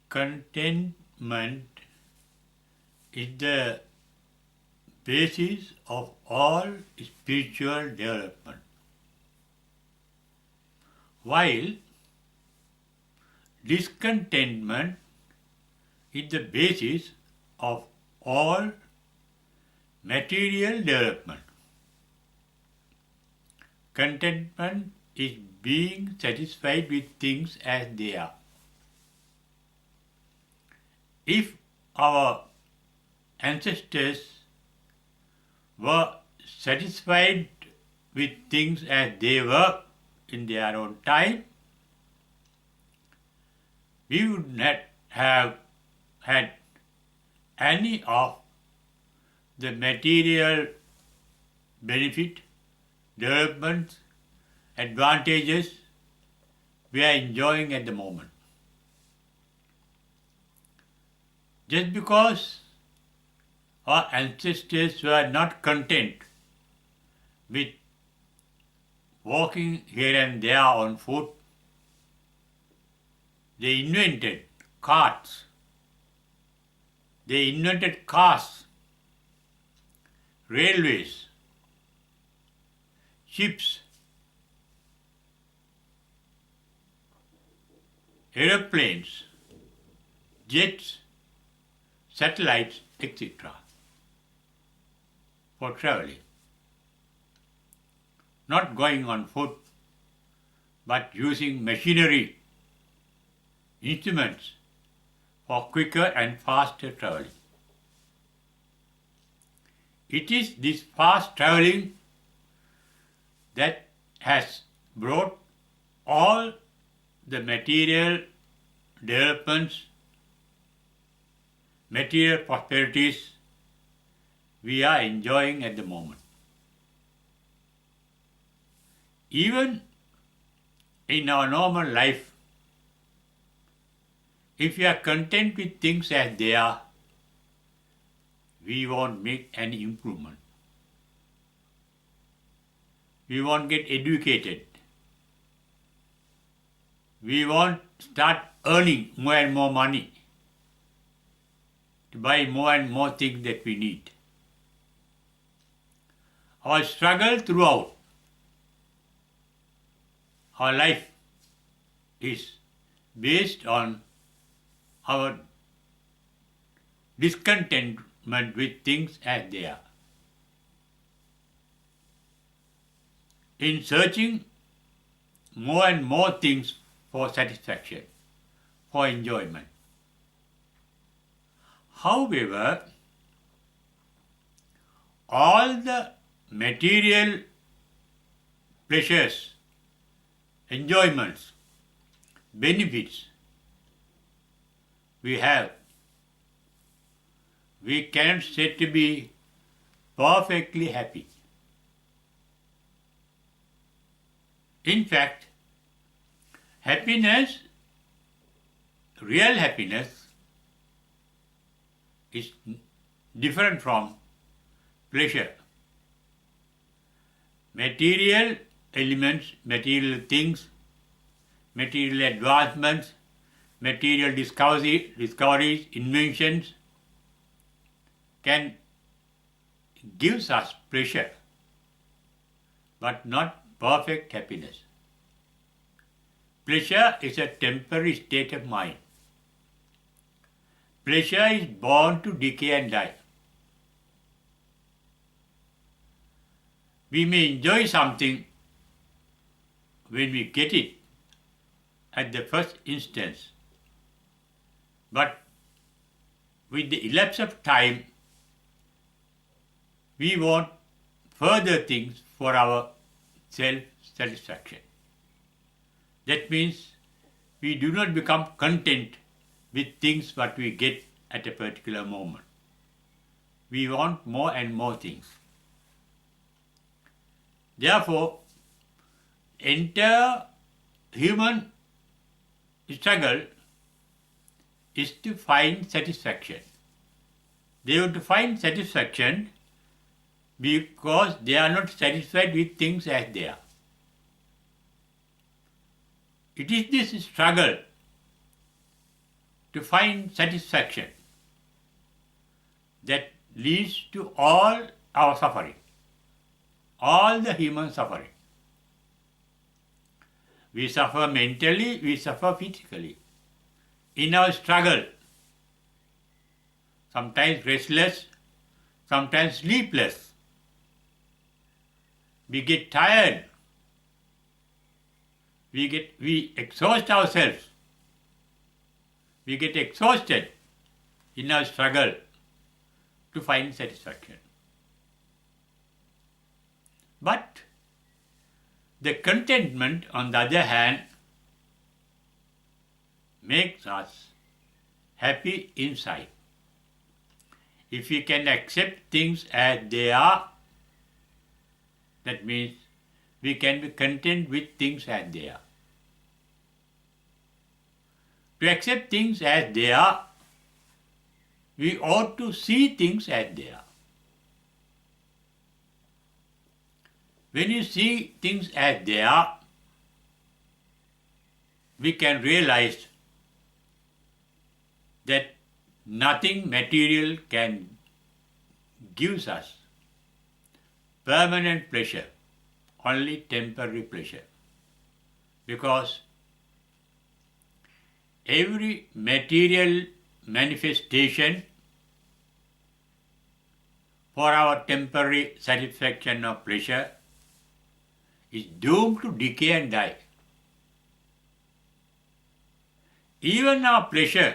Contentment is the basis of all spiritual development. While discontentment is the basis of all material development. Contentment is being satisfied with things as they are. If our ancestors were satisfied with things as they were in their own time, we would not have had any of the material benefit, developments, advantages we are enjoying at the moment. Just because our ancestors were not content with walking here and there on foot, they invented carts, they invented cars, railways, ships, aeroplanes, jets, satellites, etc. for traveling. Not going on foot, but using machinery, instruments for quicker and faster traveling. It is this fast traveling that has brought all the material developments, material prosperities we are enjoying at the moment. Even in our normal life, if we are content with things as they are, we won't make any improvement. We won't get educated. We won't start earning more and more money to buy more and more things that we need. Our struggle throughout our life is based on our discontentment with things as they are. In searching more and more things for satisfaction, for enjoyment. However, all the material pleasures, enjoyments, benefits we have, we cannot say to be perfectly happy. In fact, happiness, real happiness, is different from pleasure. Material elements, material things, material advancements, material discoveries, inventions can give us pleasure, but not perfect happiness. Pleasure is a temporary state of mind. Pleasure is born to decay and die. We may enjoy something when we get it at the first instance, but with the elapse of time, we want further things for our self-satisfaction. That means we do not become content with things what we get at a particular moment. We want more and more things. Therefore, entire human struggle is to find satisfaction. They want to find satisfaction because they are not satisfied with things as they are. It is this struggle to find satisfaction that leads to all our suffering, all the human suffering. We suffer mentally, we suffer physically. In our struggle, sometimes restless, sometimes sleepless. We get tired. We exhaust ourselves. We get exhausted in our struggle to find satisfaction. But the contentment, on the other hand, makes us happy inside. If we can accept things as they are, that means we can be content with things as they are. To accept things as they are, we ought to see things as they are. When you see things as they are, we can realize that nothing material can give us permanent pleasure, only temporary pleasure. Because every material manifestation for our temporary satisfaction or pleasure is doomed to decay and die. Even our pleasure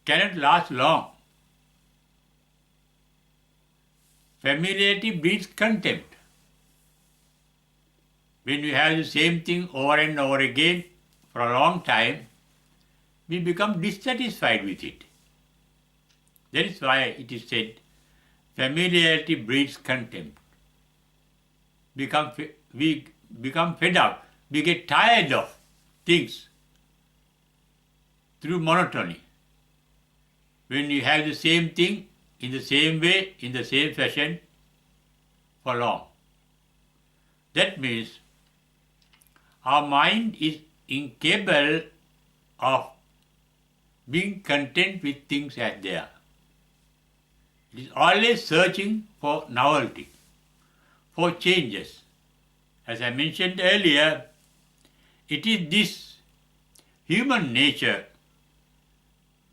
cannot last long. Familiarity breeds contempt. When we have the same thing over and over again for a long time, we become dissatisfied with it. That is why it is said, familiarity breeds contempt. We become fed up. We get tired of things through monotony. When you have the same thing in the same way, in the same fashion for long. That means our mind is incapable of being content with things as they are. It is always searching for novelty, for changes. As I mentioned earlier, it is this human nature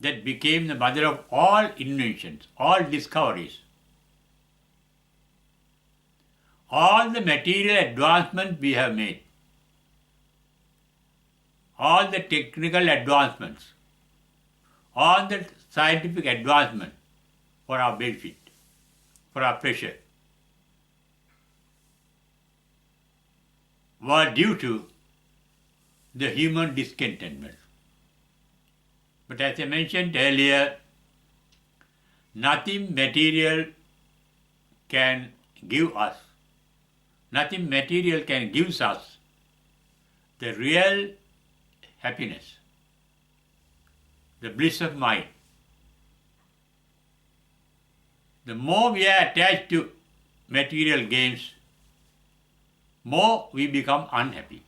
that became the mother of all inventions, all discoveries. All the material advancements we have made, all the technical advancements, all the scientific advancement for our benefit, for our pleasure, were due to the human discontentment. But as I mentioned earlier, nothing material can give us, nothing material can give us the real happiness, the bliss of mind. The more we are attached to material gains, more we become unhappy.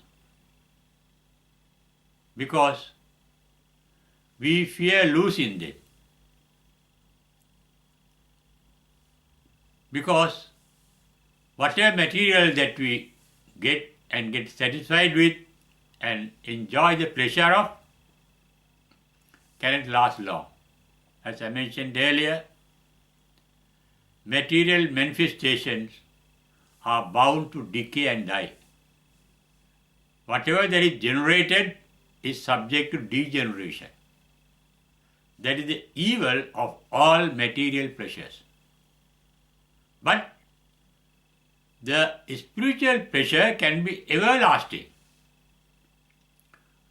Because we fear losing them. Because whatever material that we get and get satisfied with and enjoy the pleasure of cannot last long. As I mentioned earlier, material manifestations are bound to decay and die. Whatever that is generated is subject to degeneration. That is the evil of all material pleasures. But the spiritual pleasure can be everlasting,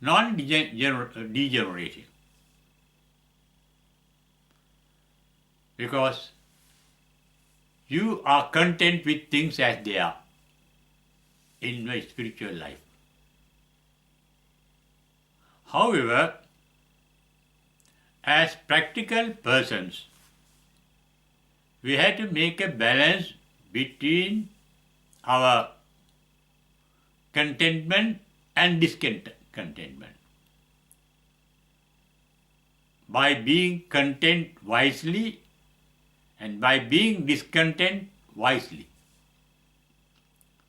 non-degenerating. Because you are content with things as they are in your spiritual life. However, as practical persons, we have to make a balance between our contentment and discontentment. by being content wisely and by being discontent wisely.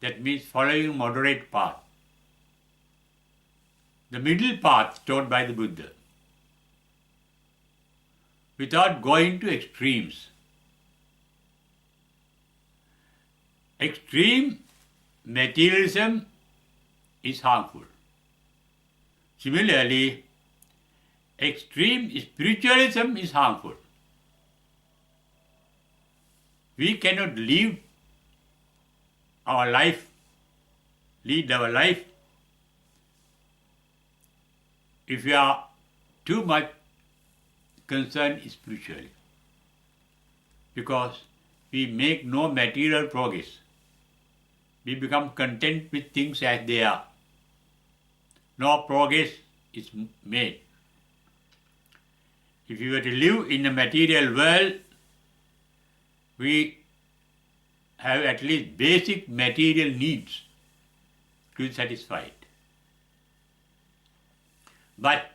That means following moderate path. The middle path taught by the Buddha, without going to extremes. Extreme materialism is harmful. Similarly, extreme spiritualism is harmful. We cannot lead our life if we are too much concerned spiritually, because we make no material progress. We become content with things as they are. No progress is made. If we were to live in a material world, we have at least basic material needs to be satisfied. But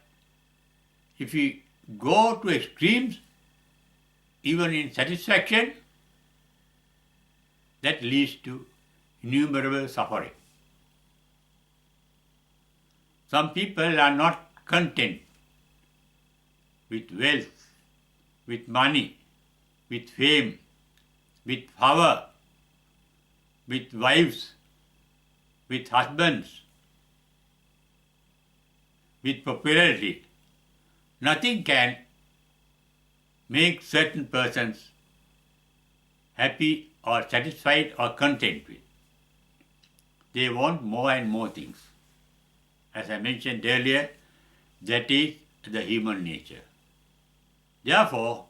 if we go to extremes, even in satisfaction, that leads to innumerable suffering. Some people are not content with wealth, with money, with fame, with power, with wives, with husbands, with popularity. Nothing can make certain persons happy or satisfied or content with. They want more and more things. As I mentioned earlier, that is the human nature. Therefore,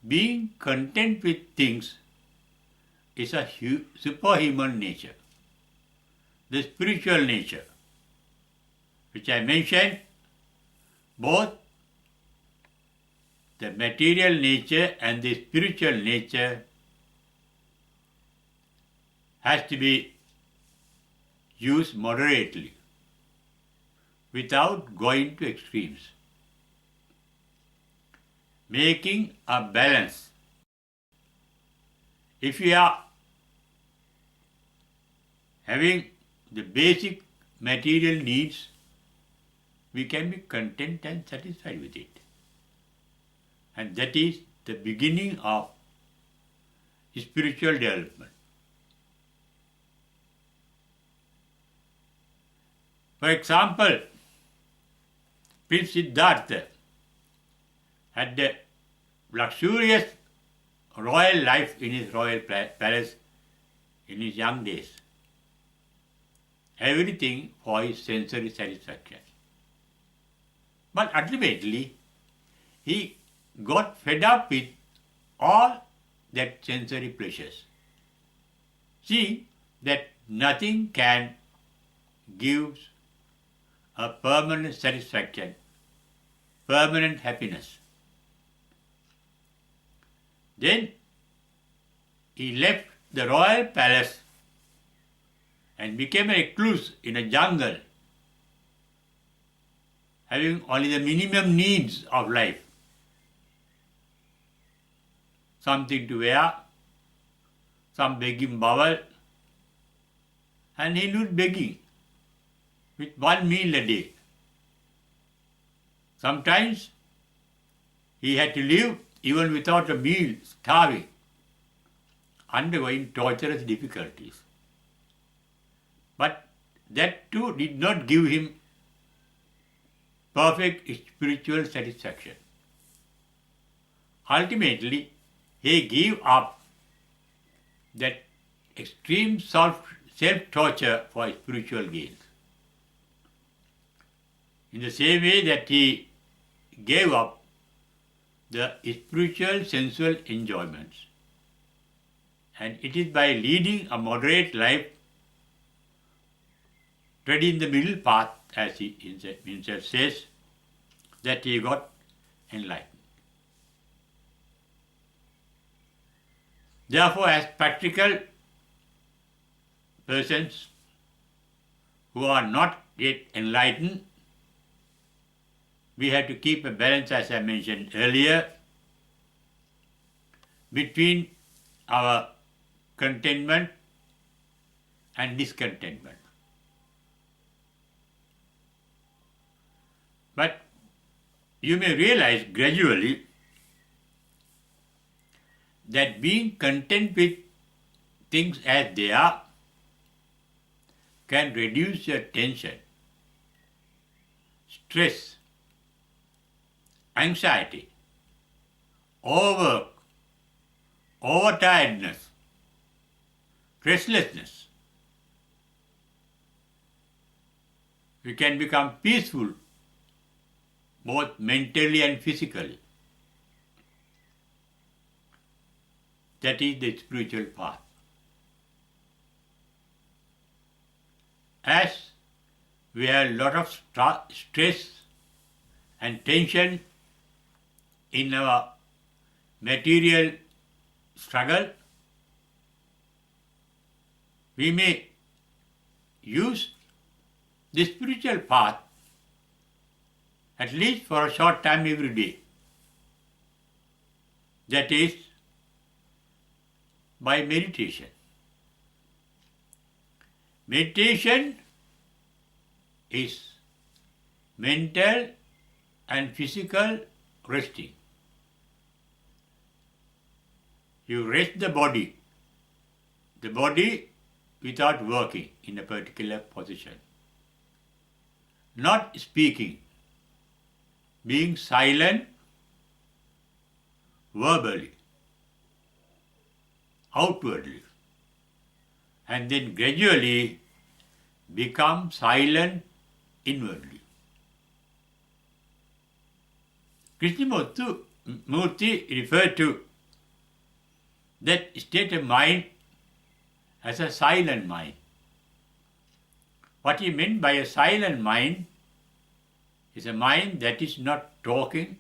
being content with things is a superhuman nature. The spiritual nature, which I mentioned, both the material nature and the spiritual nature has to be used moderately, without going to extremes. Making a balance. If we are having the basic material needs, we can be content and satisfied with it. And that is the beginning of spiritual development. For example, Prince Siddhartha had a luxurious royal life in his royal palace in his young days. Everything for his sensory satisfaction. But ultimately, he got fed up with all that sensory pleasures. See that nothing can give a permanent satisfaction, permanent happiness. Then he left the royal palace and became a recluse in a jungle, having only the minimum needs of life. Something to wear, some begging bowl, and he lived begging with one meal a day. Sometimes he had to live even without a meal, starving, undergoing torturous difficulties. But that too did not give him perfect spiritual satisfaction. Ultimately, he gave up that extreme self-torture for spiritual gains. In the same way that he gave up the spiritual sensual enjoyments. And it is by leading a moderate life, treading the middle path, as he himself says, that he got enlightened. Therefore, as practical persons who are not yet enlightened, we have to keep a balance, as I mentioned earlier, between our contentment and discontentment. But you may realize gradually that being content with things as they are can reduce your tension, stress, anxiety, overwork, overtiredness, restlessness. You can become peaceful both mentally and physically. That is the spiritual path. As we have a lot of stress and tension in our material struggle, we may use the spiritual path at least for a short time every day. That is by meditation. Meditation is mental and physical resting. You rest the body without working in a particular position. Not speaking, being silent verbally, outwardly, and then gradually become silent inwardly. Krishnamurti referred to that state of mind as a silent mind. What he meant by a silent mind is a mind that is not talking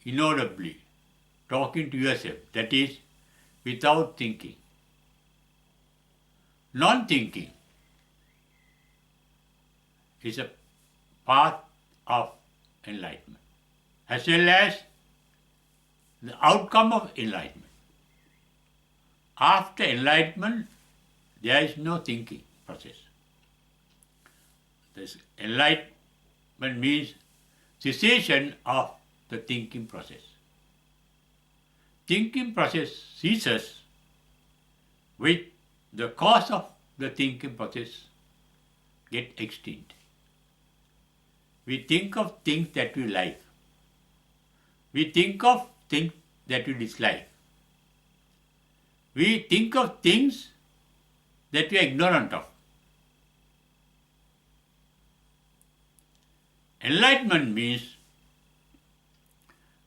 inaudibly, talking to yourself, that is, without thinking. Non-thinking is a path of enlightenment, as well as the outcome of enlightenment. After enlightenment, there is no thinking process. This enlightenment means cessation of the thinking process. Thinking process ceases with the cause of the thinking process get extinct. We think of things that we like. We think of things that we dislike. We think of things that we are ignorant of. Enlightenment means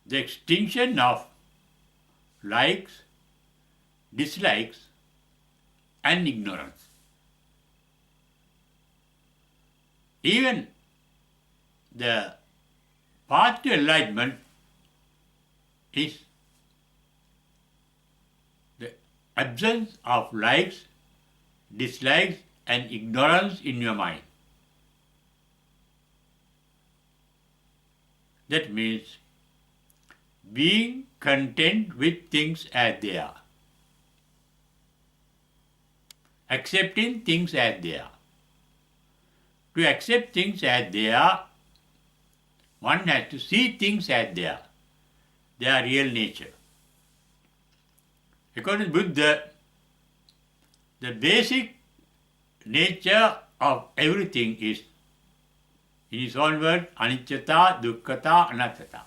the extinction of likes, dislikes, and ignorance. Even the path to enlightenment is the absence of likes, dislikes, and ignorance in your mind. That means being content with things as they are. Accepting things as they are. To accept things as they are, one has to see things as they are. Their real nature. According to Buddha, the basic nature of everything is, in his own word, anicchata, dukkhata, anattata.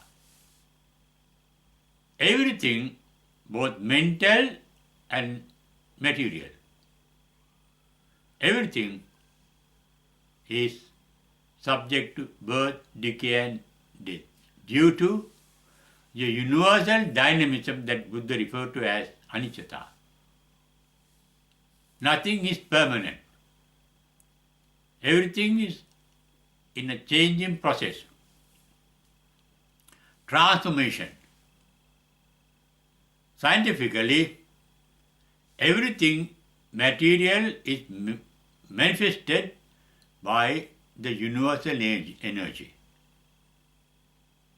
Everything, both mental and material, everything is subject to birth, decay, and death due to the universal dynamism that Buddha referred to as anicchata. Nothing is permanent. Everything is in a changing process. Transformation. Scientifically, everything material is manifested by the universal energy.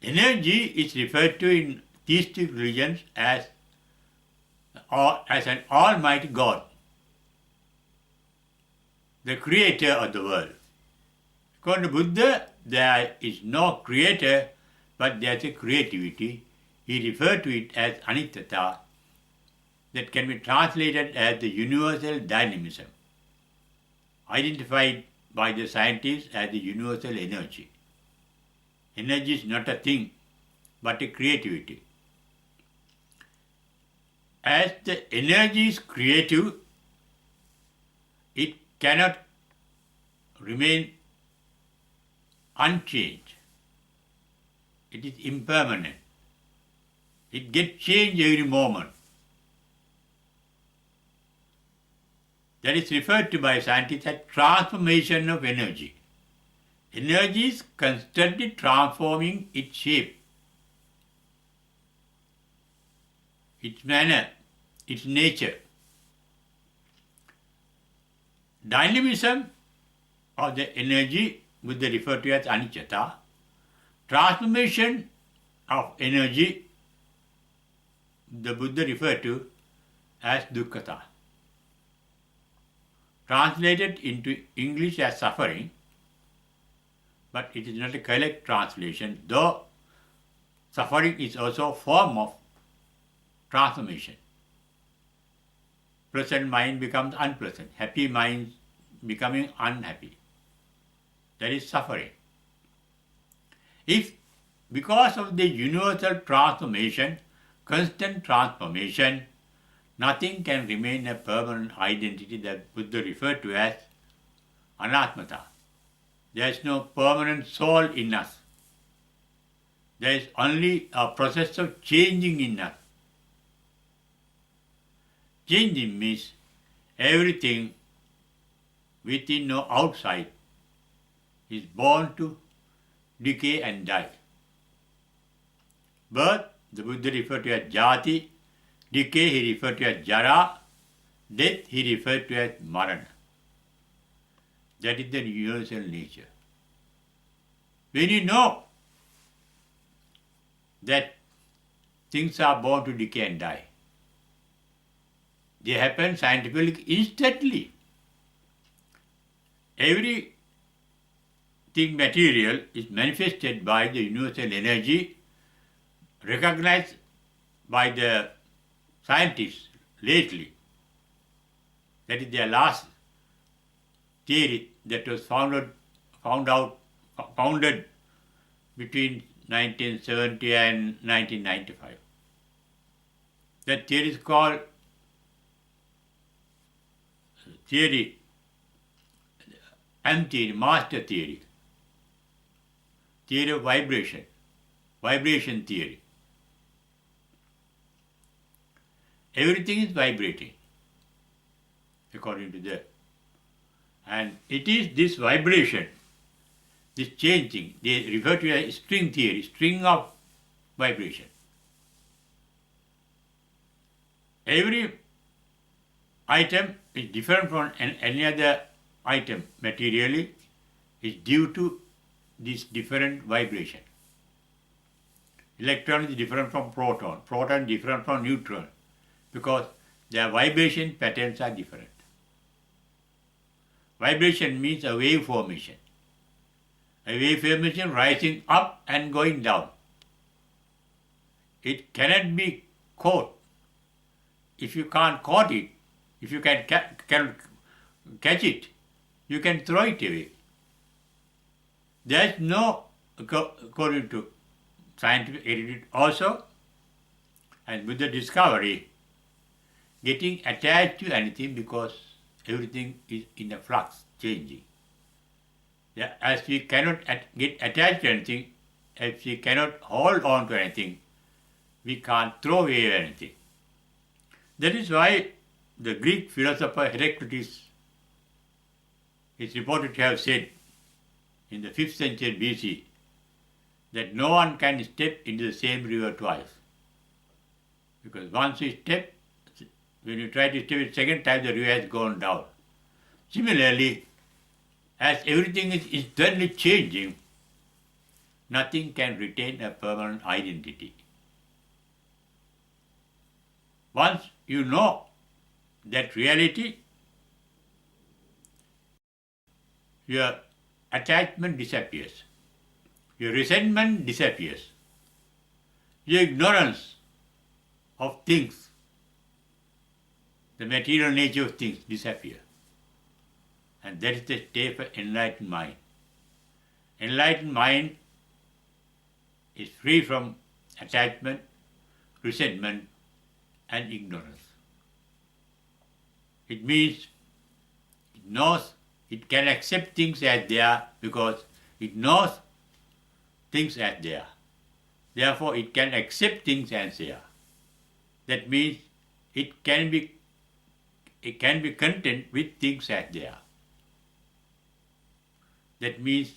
Energy is referred to in theistic religions as an almighty God, the creator of the world. According to Buddha, there is no creator, but there is a creativity. He referred to it as anityata, that can be translated as the universal dynamism, identified by the scientists as the universal energy. Energy is not a thing, but a creativity. As the energy is creative, it cannot remain unchanged. It is impermanent. It gets changed every moment. That is referred to by scientists as transformation of energy. Energy is constantly transforming its shape, its manner, its nature. Dynamism of the energy, Buddha referred to as anicca. Transformation of energy, the Buddha referred to as dukkha. Translated into English as suffering, but it is not a correct translation, though suffering is also a form of transformation. Pleasant mind becomes unpleasant, happy mind becoming unhappy. That is suffering. If because of the universal transformation, constant transformation, nothing can remain a permanent identity that Buddha referred to as anatmata. There is no permanent soul in us. There is only a process of changing in us. Changing means everything within or outside is born to decay and die. Birth, the Buddha referred to as jati. Decay, he referred to as jara. Death, he referred to as marana. That is the universal nature. When you know that things are born to decay and die, they happen scientifically instantly. Everything material is manifested by the universal energy, recognized by the scientists lately. That is their last theory that was founded between 1970 and 1995. That theory is called M theory, master theory, theory of vibration theory. Everything is vibrating according to that. And it is this vibration, this changing, they refer to as string theory, string of vibration. Every item is different from any other item materially, is due to this different vibration. Electron is different from proton is different from neutron, because their vibration patterns are different. Vibration means a wave formation. A wave formation rising up and going down. It cannot be caught. If you can't caught it, if you can catch it, you can throw it away. There is no, according to scientific evidence also, and with the discovery, getting attached to anything, because everything is in a flux, changing. As we cannot get attached to anything, as we cannot hold on to anything, we can't throw away anything. That is why the Greek philosopher Heraclitus is reported to have said in the 5th century BC that no one can step into the same river twice. Because once you step, when you try to step it second time, the river has gone down. Similarly, as everything is instantly changing, nothing can retain a permanent identity. Once you know that reality, your attachment disappears, your resentment disappears, your ignorance of things, the material nature of things disappear. And that is the state of enlightened mind. Enlightened mind is free from attachment, resentment, and ignorance. It means it knows it can accept things as they are because it knows things as they are. Therefore, it can accept things as they are. That means it can be content with things as they are. That means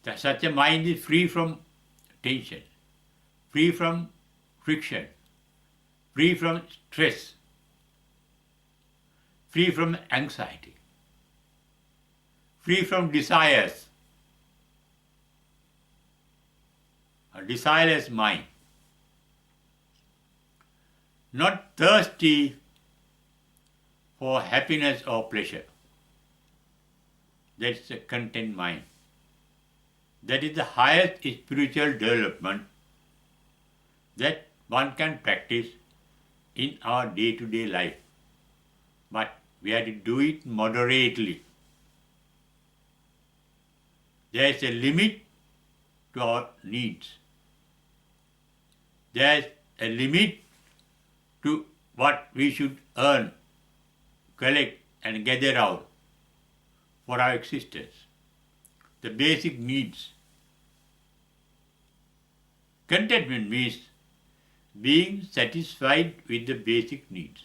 that such a mind is free from tension, free from friction, free from stress, free from anxiety, free from desires, a desireless mind, not thirsty for happiness or pleasure. That's a content mind. That is the highest spiritual development that one can practice in our day-to-day life. But we have to do it moderately. There is a limit to our needs. There is a limit to what we should earn, collect and gather out for our existence. The basic needs. Contentment means being satisfied with the basic needs.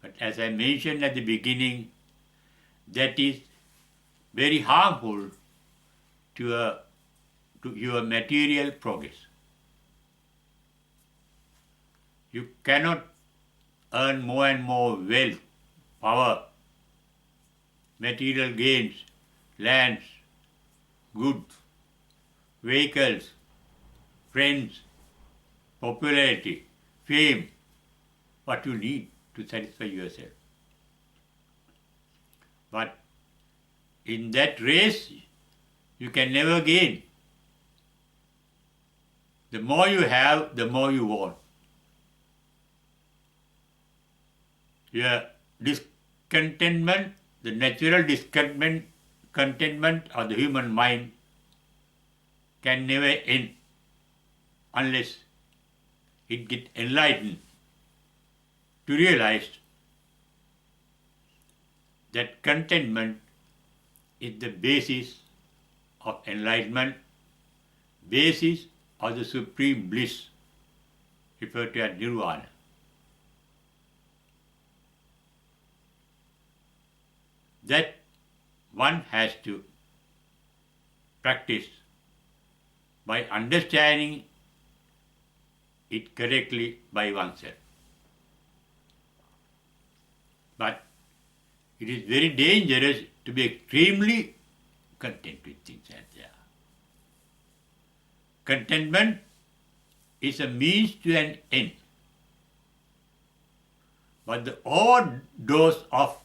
But as I mentioned at the beginning, that is very harmful to your material progress. You cannot earn more and more wealth, power, material gains, lands, goods, vehicles, friends, popularity, fame, what you need to satisfy yourself. But in that race, you can never gain. The more you have, the more you want. Your discontentment, the natural contentment of the human mind can never end unless it gets enlightened to realize that contentment is the basis of enlightenment, basis of the supreme bliss referred to as nirvana. That one has to practice by understanding it correctly by oneself. But it is very dangerous to be extremely content with things as they are. Contentment is a means to an end. But the overdose of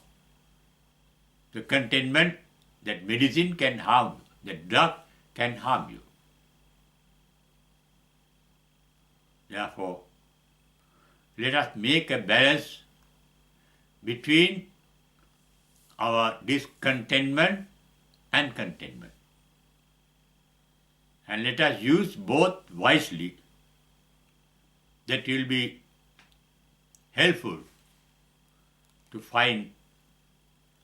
the contentment, that medicine can harm you, that drug can harm you. Therefore, let us make a balance between our discontentment and contentment. And let us use both wisely. That will be helpful to find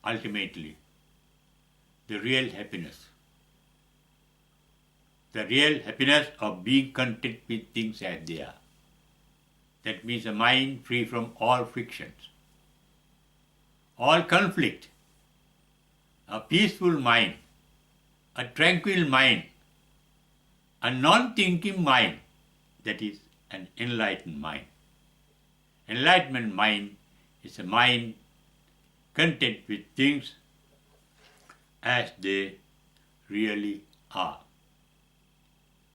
ultimately the real happiness. The real happiness of being content with things as they are. That means a mind free from all frictions, all conflict, a peaceful mind, a tranquil mind, a non-thinking mind, that is an enlightened mind. Enlightenment mind is a mind content with things as they really are.